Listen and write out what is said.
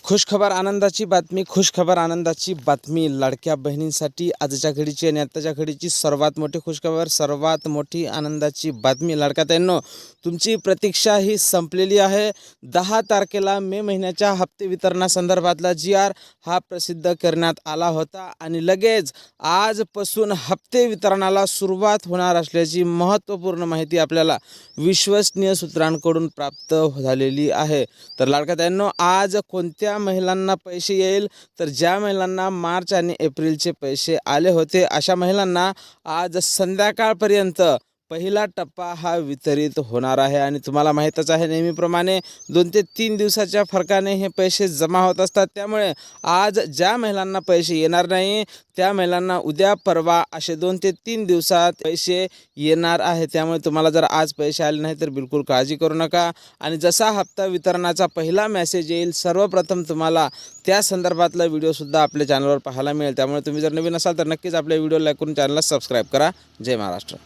खुशखबर आनंदाची आनंदाची बातमी लाडक्या बहिणींसाठी आजच्या घडीची आणि आत्ताच्या घडीची सर्वात मोठी खुशखबर, सर्वात मोठी आनंदाची बातमी. लाडक्या ताईंनो, तुमची प्रतीक्षा ही संपलेली आहे. 10 तारखेला मे महिन्याच्या हप्ते वितरणासंदर्भातला GR हा प्रसिद्ध करण्यात आला होता आणि लगेच आजपासून हप्ते वितरणाला सुरुवात होणार असल्याची महत्त्वपूर्ण माहिती आपल्याला विश्वसनीय सूत्रांकडून प्राप्त झालेली आहे. तर लाडक्या ताईंनो, आज कोणत्या महिलांना पैसे येईल, तर ज्या महिलांना मार्च आणि एप्रिलचे पैसे आले होते अशा महिलांना आज संध्याकाळपर्यंत पहिला टप्पा हा वितरित होणार आहे. आणि तुम्हाला माहीतच आहे, नेहमीप्रमाणे 2 ते 3 दिवसाच्या फरकाने हे पैसे जमा होत असतात. त्यामुळे आज ज्या महिलांना पैसे येणार नाही त्या महिलांना उद्या परवा असे 2 ते 3 दिवसात पैसे येणार आहे. त्यामुळे तुम्हाला जर आज पैसे आले नाही तर बिलकुल काळजी करू नका. आणि जसा हप्ता वितरणाचा पहिला मेसेज येईल सर्वप्रथम तुम्हाला त्या संदर्भातला व्हिडिओसुद्धा आपल्या चॅनलवर पाहायला मिळेल. त्यामुळे तुम्ही जर नवीन असाल तर नक्कीच आपल्या व्हिडिओ लाईक करून चॅनलला सबस्क्राईब करा. जय महाराष्ट्र.